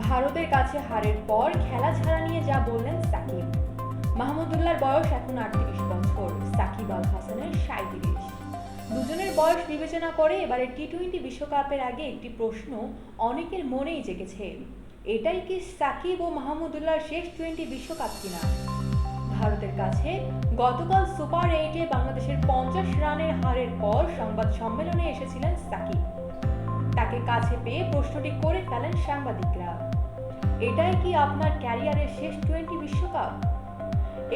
ভারতের কাছে হারের পর খেলা ছাড়া নিয়ে যা বললেন সাকিব। মাহমুদুল্লাহর বয়স এখন ৩৮ বছর, সাকিব আল হাসানের ৩৭। দুজনের বয়স বিবেচনা করে এবারে টি-20 বিশ্বকাপের আগে একটি প্রশ্ন অনেকের মনেই জেগেছে, এটাই কি সাকিব ও মাহমুদুল্লাহর শেষ টি-20 বিশ্বকাপ কিনা। ভারতের কাছে গতকাল সুপার 8-এ বাংলাদেশের ৫০ রানের হারের পর সংবাদ সম্মেলনে এসেছিলেন সাকিব। তাকে কাছে পেয়ে প্রশ্নটি করে ফেলেন সাংবাদিকরা, এটাই কি আপনার ক্যারিয়ারের শেষ টি-20 বিশ্বকাপ?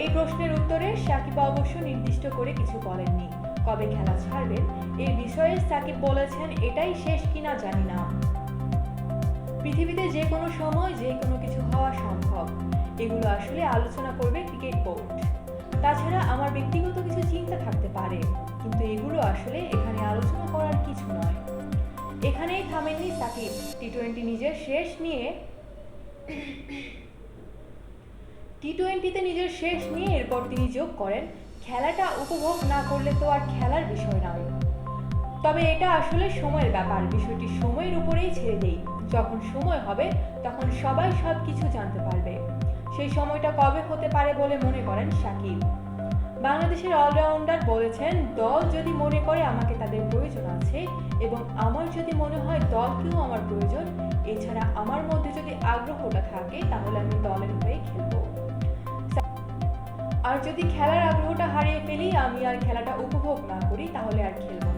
এই প্রশ্নের উত্তরে সাকিব অবশ্য নির্দিষ্ট করে কিছু বলেননি। কবে খেলা ছাড়বেন এই বিষয়ে সাকিব বলেছেন, এটাই শেষ কিনা জানি না। পৃথিবীতে যে কোনো সময় যে কোনো কিছু হওয়া সম্ভব, এগুলো আসলে আলোচনা করবে ক্রিকেট বোর্ড। তাছাড়া আমার ব্যক্তিগত কিছু চিন্তা থাকতে পারে, কিন্তু এগুলো আসলে এখানে আলোচনা করার কিছু নয়। এখানেই থামেননি সাকিব। টি-20 নিজের শেষ নিয়ে এরপর তিনি যোগ করেন, খেলাটা উপভোগ না করলে তো আর খেলার বিষয় নয়। তবে এটা আসলে সময়ের ব্যাপার, বিষয়টি সময়ের উপরেই ছেড়ে দেই। যখন সময় হবে তখন সবাই সবকিছু জানতে পারবে। সেই সময়টা কবে হতে পারে বলে মনে করেন সাকিব। বাংলাদেশের অলরাউন্ডার বলেছেন, দল যদি মনে করে আমাকে তাদের প্রয়োজন আছে এবং আমার যদি মনে হয় দলকেও আমার প্রয়োজন, এছাড়া আমার মধ্যে যদি আগ্রহটা থাকে তাহলে আমি দলের হয়ে খেলব। আর যদি খেলার আগ্রহটা হারিয়ে ফেলি, আমি আর খেলাটা উপভোগ না করি, তাহলে আর খেলব না।